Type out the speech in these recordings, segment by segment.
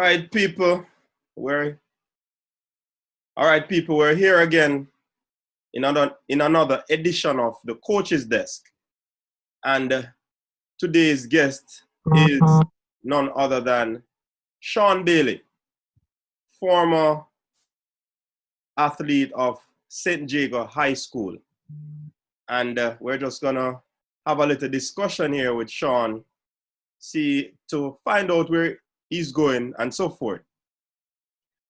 right, people. We're all right, people. We're here again in another edition of the Coach's Desk, and today's guest is none other than Sean Bailey, former athlete of St. Jago High School, and we're just gonna have a little discussion here with Sean, see to find out where he's going and so forth.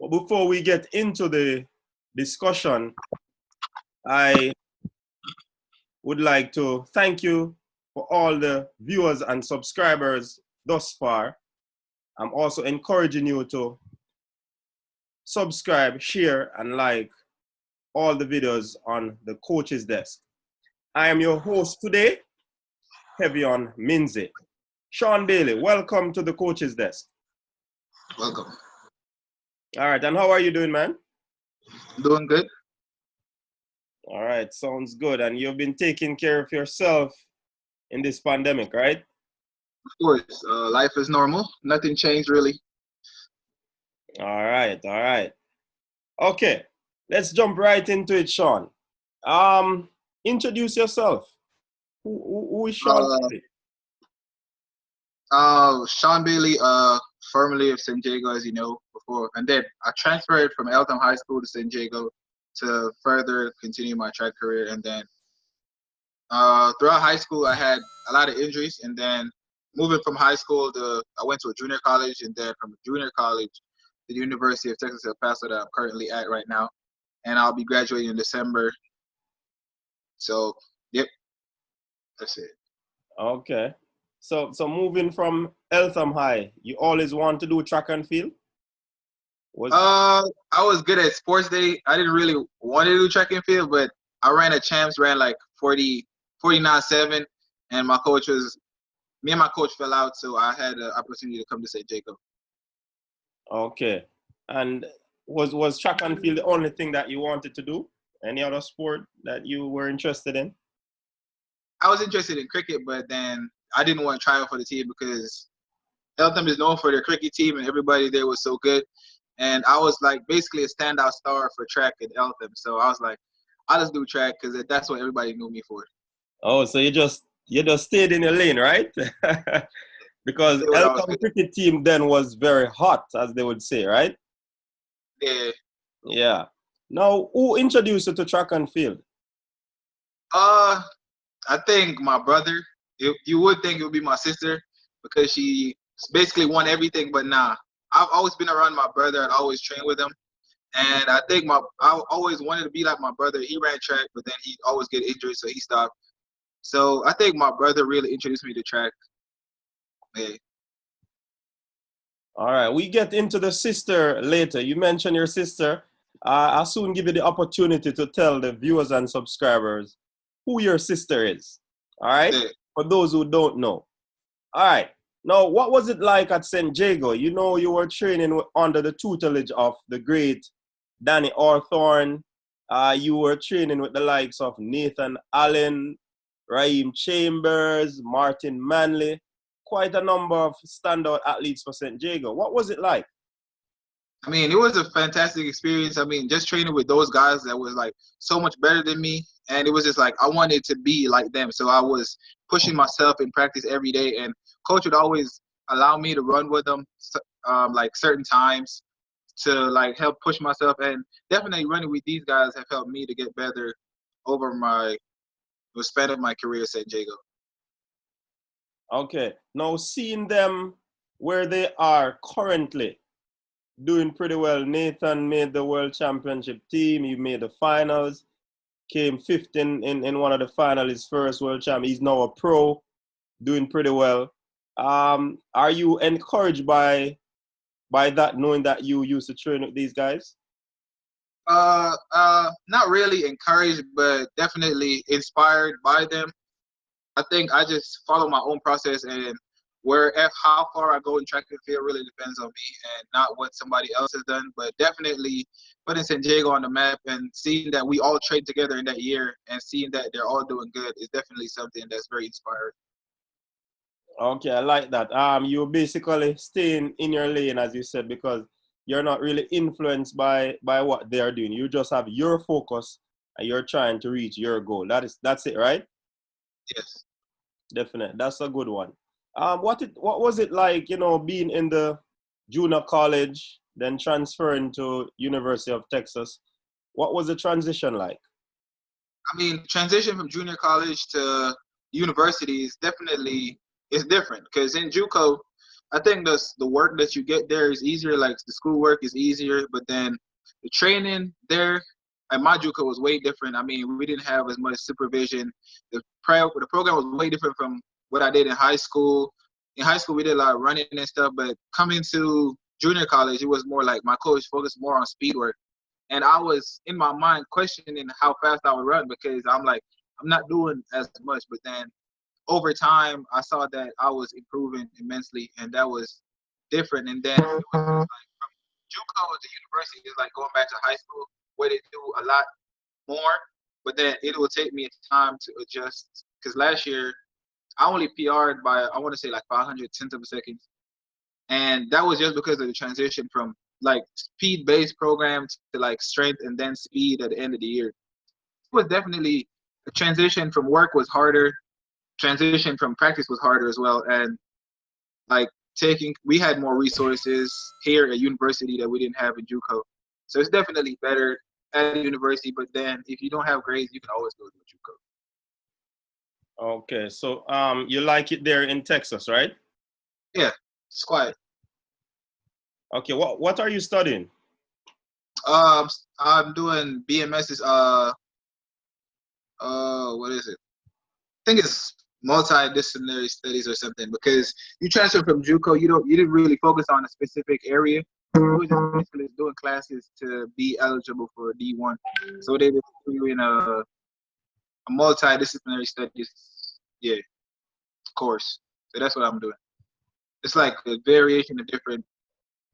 But before we get into the discussion, I would like to thank you for all the viewers and subscribers thus far. I'm also encouraging you to subscribe, share, and like all the videos on the Coach's Desk. I am your host today, Hevion Minze. Sean Bailey, welcome to the Coach's Desk. Welcome. All right, and how are you doing, man? Doing good. All right, sounds good. And you've been taking care of yourself in this pandemic, right? Of course, life is normal. Nothing changed really. All right. Okay, let's jump right into it, Sean. Introduce yourself. Who is Sean Bailey? Sean Bailey, formerly of St. Jago, as you know, before. And then I transferred from Eltham High School to St. Jago to further continue my track career. And then throughout high school, I had a lot of injuries. And then moving from high school I went to a junior college. And then from junior college to the University of Texas El Paso that I'm currently at right now. And I'll be graduating in December. So, yep, that's it. Okay. So moving from Eltham High, you always want to do track and field? I was good at sports day. I didn't really want to do track and field, but I ran a champs, ran like 49.7, and me and my coach fell out, so I had the opportunity to come to St. Jago. Okay. And was track and field the only thing that you wanted to do? Any other sport that you were interested in? I was interested in cricket, but then I didn't want to try out for the team because Eltham is known for their cricket team, and everybody there was so good. And I was like basically a standout star for track at Eltham. So I was like, I'll just do track because that's what everybody knew me for. Oh, so you just stayed in your lane, right? Because Eltham cricket team then was very hot, as they would say, right? Yeah. Yeah. Now, who introduced you to track and field? I think my brother. You would think it would be my sister because she basically won everything, but nah. I've always been around my brother and always trained with him. And I think I always wanted to be like my brother. He ran track, but then he'd always get injured, so he stopped. So I think my brother really introduced me to track. Yeah. All right, we get into the sister later. You mentioned your sister. I'll soon give you the opportunity to tell the viewers and subscribers who your sister is. All right, Yeah. For those who don't know. All right. Now, what was it like at St. Jago? You know, you were training under the tutelage of the great Danny Orthorn. You were training with the likes of Nathan Allen, Raheem Chambers, Martin Manley. Quite a number of standout athletes for St. Jago. What was it like? I mean, it was a fantastic experience. I mean, just training with those guys that was like so much better than me. And it was just like, I wanted to be like them. So I was pushing myself in practice every day. And coach would always allow me to run with them, like certain times to like help push myself. And definitely running with these guys have helped me to get better over the span of my career at St. Jago. Okay. Now, seeing them where they are currently, doing pretty well. Nathan made the world championship team. He made the finals. Came fifth in one of the finals, his first world champ. He's now a pro, doing pretty well. Are you encouraged by that, knowing that you used to train with these guys? Not really encouraged, but definitely inspired by them. I think I just follow my own process, and how far I go in track and field really depends on me and not what somebody else has done. But definitely putting San Diego on the map and seeing that we all trained together in that year and seeing that they're all doing good is definitely something that's very inspiring. Okay, I like that. You're basically staying in your lane, as you said, because you're not really influenced by what they are doing. You just have your focus and you're trying to reach your goal. That's it, right? Yes. Definitely. That's a good one. What was it like, being in the junior college, then transferring to University of Texas? What was the transition like? I mean, transition from junior college to university is different because in JUCO, I think the work that you get there is easier. Like the school work is easier, but then the training there at my JUCO was way different. I mean, we didn't have as much supervision. The program was way different from what I did in high school. In high school, we did a lot of running and stuff, but coming to junior college, it was more like my coach focused more on speed work. And I was in my mind questioning how fast I would run because I'm like, I'm not doing as much. But then over time, I saw that I was improving immensely, and that was different. And then it was just like from JUCO to university is like going back to high school where they do a lot more. But then it will take me time to adjust because last year I only PR'd by I want to say like 500 tenths of a second. And that was just because of the transition from like speed-based program to like strength and then speed at the end of the year. It was definitely a transition from work was harder, transition from practice was harder as well. And like we had more resources here at university that we didn't have in JUCO. So it's definitely better at university, but then if you don't have grades, you can always go to JUCO. Okay, so you like it there in Texas, right? Yeah, it's quiet. Okay, what are you studying? I'm doing BMS's what is it? I think it's multidisciplinary studies or something because you transfer from JUCO, you didn't really focus on a specific area. You were just basically doing classes to be eligible for D1. So they just put you in a multidisciplinary studies, yeah, course. So that's what I'm doing. It's like a variation of different,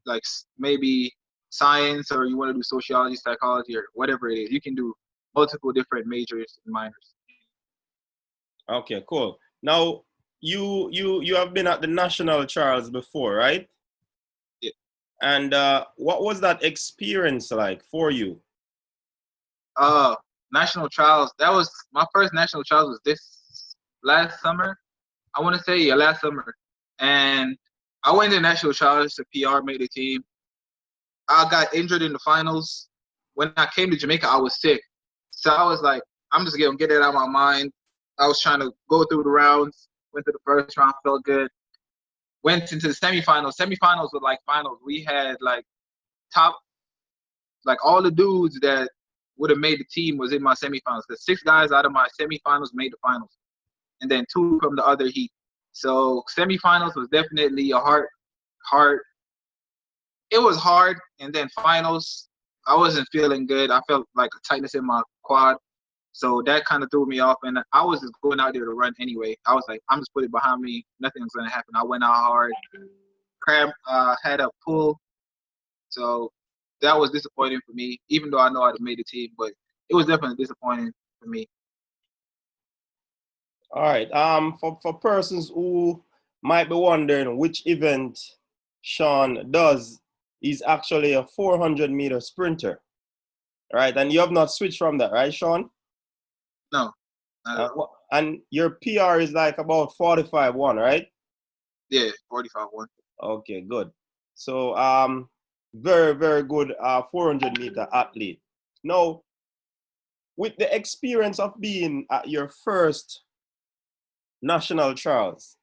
like maybe science or you want to do sociology, psychology, or whatever it is. You can do multiple different majors and minors. Okay, cool. Now you have been at the national trials before, right? Yeah. And what was that experience like for you? National trials. That was my first national trials was this last summer. I want to say yeah, last summer, and I went to national trials to PR, made the team. I got injured in the finals. When I came to Jamaica, I was sick, so I was like, I'm just gonna get it out of my mind. I was trying to go through the rounds. Went to the first round, felt good. Went into the semifinals. Semifinals were like finals. We had like top, like all the dudes that would have made the team was in my semifinals. The 6 guys out of my semifinals made the finals, and then 2 from the other heat. So semifinals was definitely a hard. It was hard, and then finals, I wasn't feeling good. I felt like a tightness in my quad, so that kind of threw me off. And I was just going out there to run anyway. I was like, I'm just putting it behind me. Nothing's gonna happen. I went out hard. Had a pull, so that was disappointing for me. Even though I know I'd made the team, but it was definitely disappointing for me. All right. For persons who might be wondering which event Sean does, he's actually a 400-meter sprinter, right? And you have not switched from that, right, Sean? No, not at all. And your PR is like about 45-1, right? Yeah, 45-1. Okay, good. So very, very good 400-meter athlete. Now, with the experience of being at your first national trials,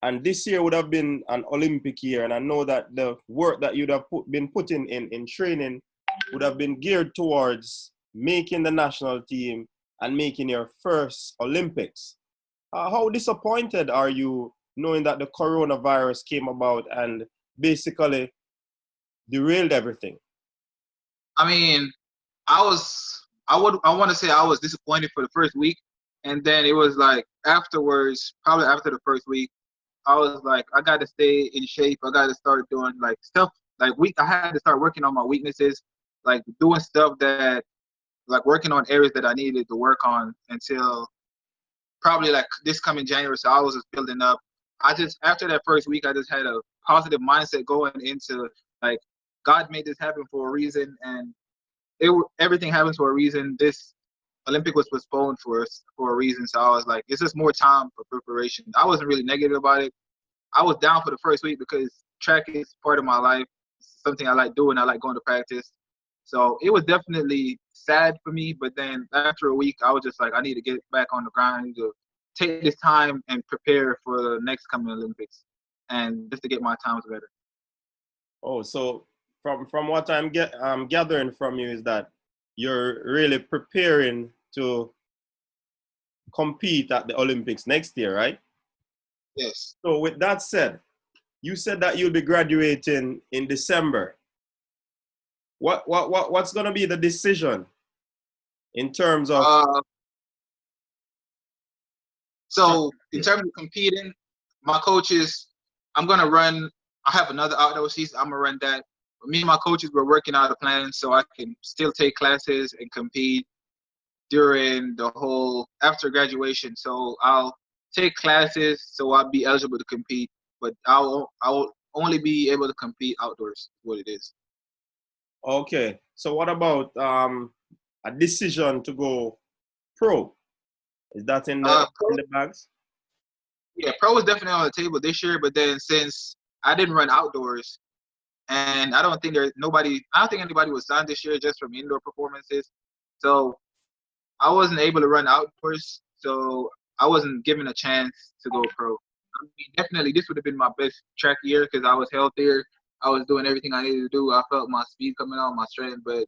and this year would have been an Olympic year, and I know that the work that you'd have been putting in training would have been geared towards making the national team and making your first Olympics. How disappointed are you knowing that the coronavirus came about and basically derailed everything? I mean, I want to say I was disappointed for the first week, and then it was like afterwards, probably after the first week, I was like, I got to stay in shape. I got to start doing like stuff like I had to start working on my weaknesses, like doing stuff that like working on areas that I needed to work on until probably like this coming January. So I was just building up. after that first week, I just had a positive mindset going into like, God made this happen for a reason, and everything happens for a reason. This Olympic was postponed for a reason. So I was like, it's just more time for preparation. I wasn't really negative about it. I was down for the first week because track is part of my life. It's something I like doing. I like going to practice. So it was definitely sad for me. But then after a week, I was just like, I need to get back on the grind. I need to take this time and prepare for the next coming Olympics, and just to get my times better. Oh, so from what I'm gathering from you is that you're really preparing to compete at the Olympics next year, right? Yes. So with that said, you said that you'll be graduating in December. What's going to be the decision in terms of? So in terms of competing, my coaches, I'm gonna run. I have another outdoor season. I'm gonna run that. But me and my coaches were working out a plan so I can still take classes and compete during the whole after graduation. So I'll take classes so I'll be eligible to compete, but I'll only be able to compete outdoors. What it is. Okay. So what about a decision to go pro? Is that in the bags? Yeah, pro was definitely on the table this year, but then since I didn't run outdoors, and I don't think anybody was signed this year just from indoor performances. So I wasn't able to run outdoors, so I wasn't given a chance to go pro. I mean, definitely, this would have been my best track year because I was healthier. I was doing everything I needed to do. I felt my speed coming out, my strength, but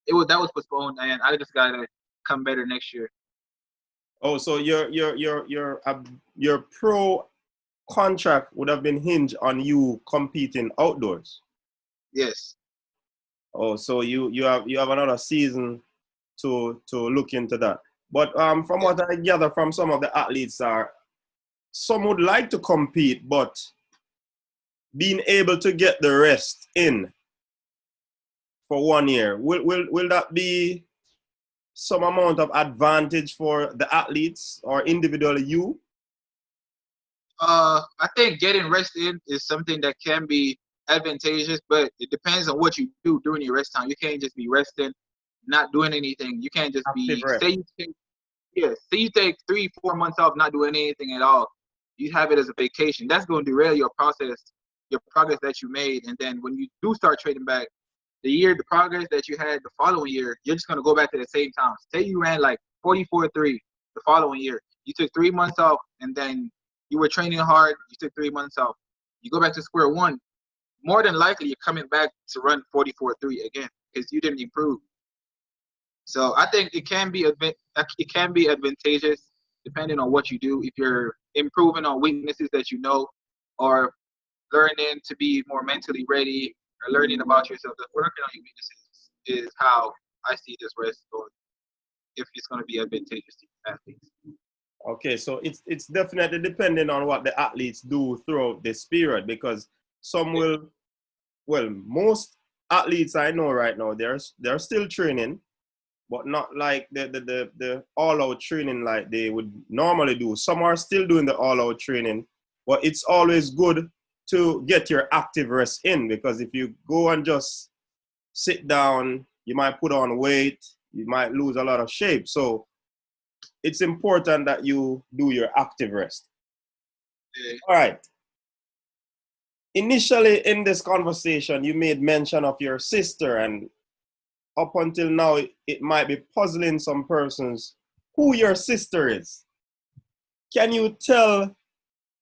that was postponed, and I just gotta come better next year. Oh, so your pro contract would have been hinged on you competing outdoors. Yes. Oh, so you have another season to look into that. But from what I gather from some of the athletes some would like to compete, but being able to get the rest in for 1 year, will that be some amount of advantage for the athletes or individually you? I think getting rest in is something that can be advantageous, but it depends on what you do during your rest time. You can't just be resting, not doing anything. You can't just be say you take 3-4 months off not doing anything at all. You have it as a vacation. That's going to derail your progress that you made. And then when you do start trading back, the progress that you had the following year, you're just going to go back to the same time. Say you ran like 44.3 the following year. You took 3 months off, and then you were training hard. You took 3 months off. You go back to square one. More than likely, you're coming back to run 44.3 again because you didn't improve. So I think it can be advantageous depending on what you do. If you're improving on weaknesses that you know, or learning to be more mentally ready, or learning about yourself, working on your weaknesses is how I see this rest going. If it's going to be advantageous to athletes. Okay, so it's definitely depending on what the athletes do throughout this period, because most athletes I know right now, they're still training, but not like the all-out training like they would normally do. Some are still doing the all-out training, but it's always good to get your active rest in, because if you go and just sit down, you might put on weight, you might lose a lot of shape. So it's important that you do your active rest. Yeah. All right. Initially in this conversation, you made mention of your sister, and up until now, it might be puzzling some persons who your sister is. Can you tell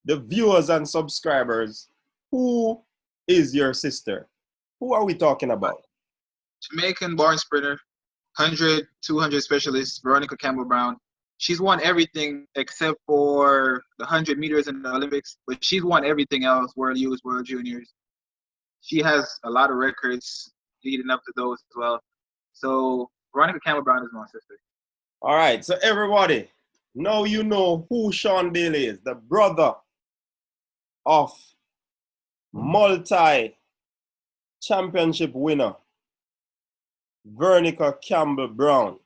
the viewers and subscribers who is your sister? Who are we talking about? Jamaican born sprinter, 100, 200 specialist, Veronica Campbell-Brown. She's won everything except for the 100 meters in the Olympics, but she's won everything else, World Youth, World Juniors. She has a lot of records leading up to those as well. So Veronica Campbell-Brown is my sister. All right, so everybody, now you know who Sean Bailey is, the brother of multi-championship winner, Veronica Campbell-Brown.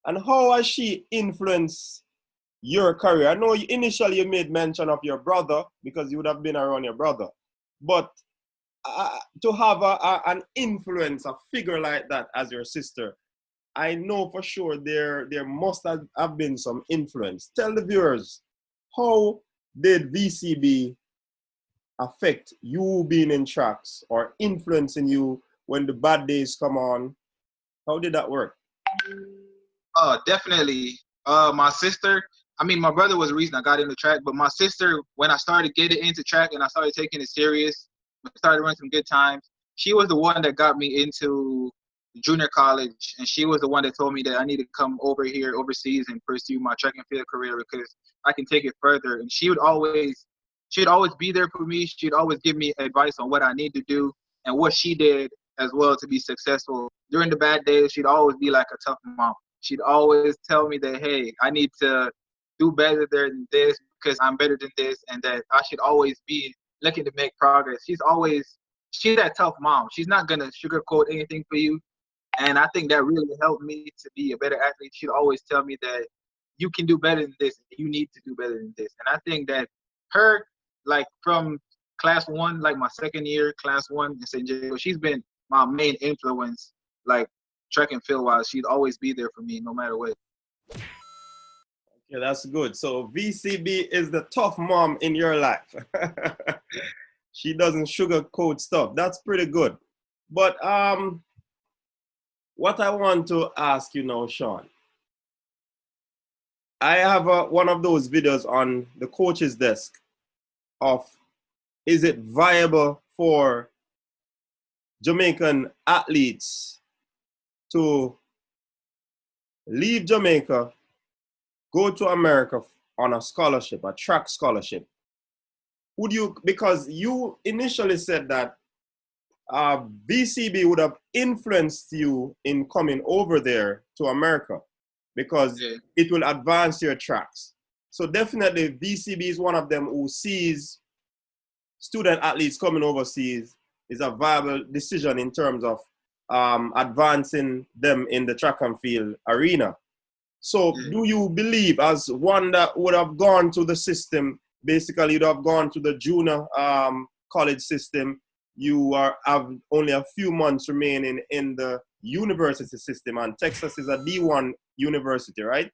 And how has she influenced your career? I know initially you made mention of your brother because you would have been around your brother, but to have an influence, a figure like that as your sister, I know for sure there must have been some influence. Tell the viewers, how did VCB affect you being in tracks or influencing you when the bad days come on? How did that work? Definitely. My sister, I mean, my brother was the reason I got into track, but my sister, when I started getting into track and I started taking it serious, I started running some good times, she was the one that got me into junior college, and she was the one that told me that I need to come over here overseas and pursue my track and field career because I can take it further. And she'd always be there for me. She'd always give me advice on what I need to do and what she did as well to be successful. During the bad days, she'd always be like a tough mom. She'd always tell me that, hey, I need to do better than this because I'm better than this, and that I should always be looking to make progress. She's that tough mom. She's not gonna sugarcoat anything for you. And I think that really helped me to be a better athlete. She'd always tell me that you can do better than this. You need to do better than this. And I think that her, like from class one, like my second year, class one in St. Diego, she's been my main influence, like track and field wise. She'd always be there for me no matter what. Yeah, that's good. So VCB is the tough mom in your life. She doesn't sugarcoat stuff. That's pretty good. But what I want to ask you now, Sean, I have one of those videos on the coach's desk of, is it viable for Jamaican athletes to leave Jamaica, go to America on a scholarship, a track scholarship? Would you, because you initially said that VCB would have influenced you in coming over there to America because it will advance your tracks. So definitely VCB is one of them who sees student athletes coming overseas is a viable decision in terms of advancing them in the track and field arena. So do you believe, as one that would have gone to the system, basically you'd have gone to the junior college system, you have only a few months remaining in the university system, and Texas is a D1 university, right?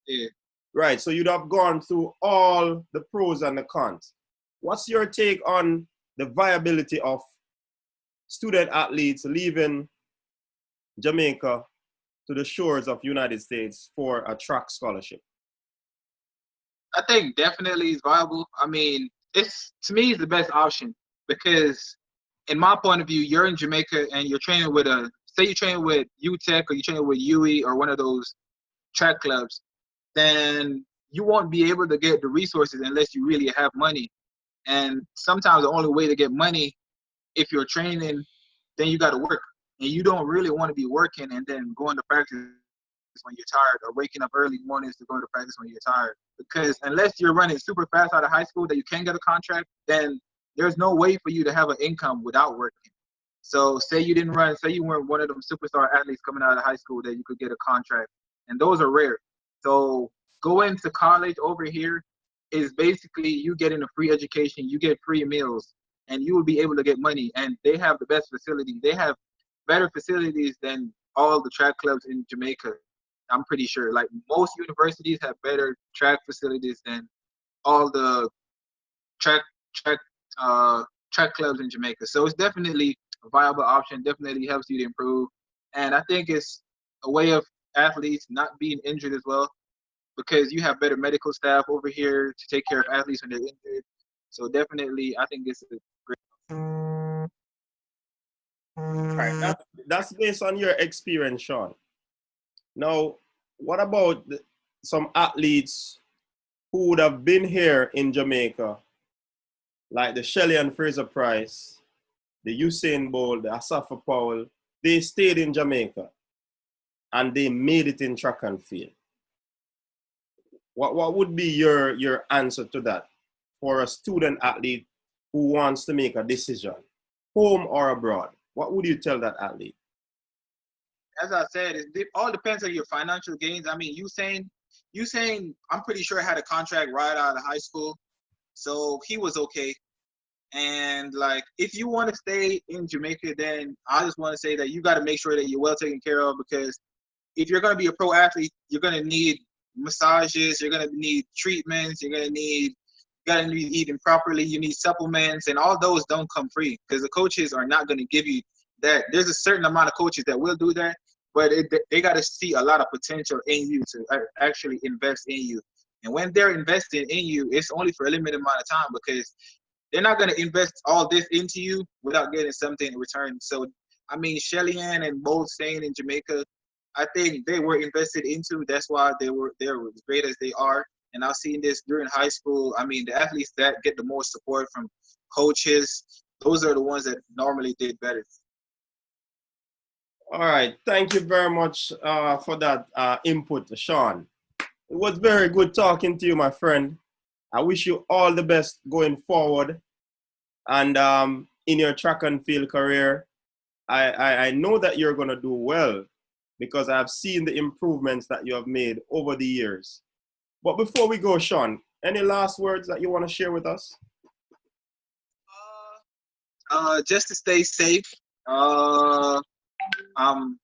Yeah. Right, so you'd have gone through all the pros and the cons. What's your take on the viability of student athletes leaving Jamaica to the shores of United States for a track scholarship? I think definitely it's viable. I mean, it's, to me, it's the best option because in my point of view, you're in Jamaica and you're training with say you're training with UTEC or you're training with UE or one of those track clubs, then you won't be able to get the resources unless you really have money. And sometimes the only way to get money, if you're training, then you got to work. And you don't really want to be working and then going to practice when you're tired, or waking up early mornings to go to practice when you're tired. Because unless you're running super fast out of high school that you can get a contract, then there's no way for you to have an income without working. So say you weren't one of them superstar athletes coming out of high school that you could get a contract. And those are rare. So going to college over here is basically you getting a free education, you get free meals, and you will be able to get money. And they have the best facility. They have better facilities than all the track clubs in Jamaica. I'm pretty sure. Like most universities have better track facilities than all the track track track clubs in Jamaica. So it's definitely a viable option. Definitely helps you to improve, and I think it's a way of athletes not being injured as well, because you have better medical staff over here to take care of athletes when they're injured. So definitely, I think it's a great. Right. That's based on your experience, Sean. Now, what about some athletes who would have been here in Jamaica, like the Shelley and Fraser Price, the Usain Bolt, the Asafa Powell? They stayed in Jamaica and they made it in track and field. What would be your answer to that for a student athlete who wants to make a decision, home or abroad? What would you tell that athlete? As I said, it all depends on your financial gains. I mean, Usain, I'm pretty sure had a contract right out of high school, so he was okay. And like, if you want to stay in Jamaica, then I just want to say that you got to make sure that you're well taken care of, because if you're going to be a pro athlete, you're going to need massages, you're going to need treatments, you're going to need, you got to be eating properly, you need supplements, and all those don't come free, because the coaches are not going to give you that. There's a certain amount of coaches that will do that, but they got to see a lot of potential in you to actually invest in you. And when they're investing in you, it's only for a limited amount of time, because they're not going to invest all this into you without getting something in return. So, I mean, Shelly Ann and Bold staying in Jamaica, I think they were invested into. That's why they're as great as they are. And I've seen this during high school. I mean, the athletes that get the most support from coaches, those are the ones that normally did better. All right. Thank you very much for that input, Sean. It was very good talking to you, my friend. I wish you all the best going forward. And in your track and field career, I know that you're going to do well, because I've seen the improvements that you have made over the years. But before we go, Sean, any last words that you want to share with us? Just to stay safe. I'm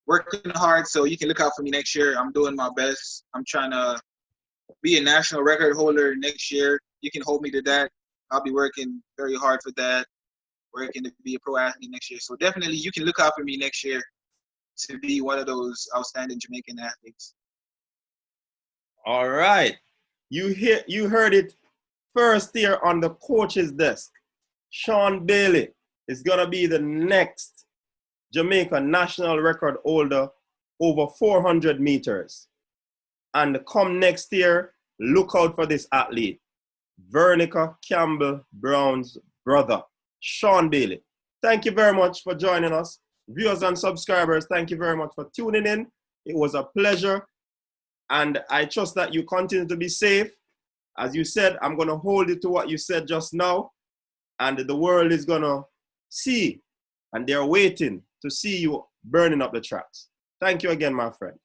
working hard, so you can look out for me next year. I'm doing my best. I'm trying to be a national record holder next year. You can hold me to that. I'll be working very hard for that, working to be a pro athlete next year. So definitely you can look out for me next year to be one of those outstanding Jamaican athletes. All right. You heard it first here on the coach's desk. Sean Bailey is going to be the next Jamaica national record holder over 400 meters. And come next year, look out for this athlete, Veronica Campbell-Brown's brother, Sean Bailey. Thank you very much for joining us. Viewers and subscribers, thank you very much for tuning in. It was a pleasure. And I trust that you continue to be safe. As you said, I'm going to hold you to what you said just now. And the world is going to see, and they're waiting to see you burning up the tracks. Thank you again, my friend.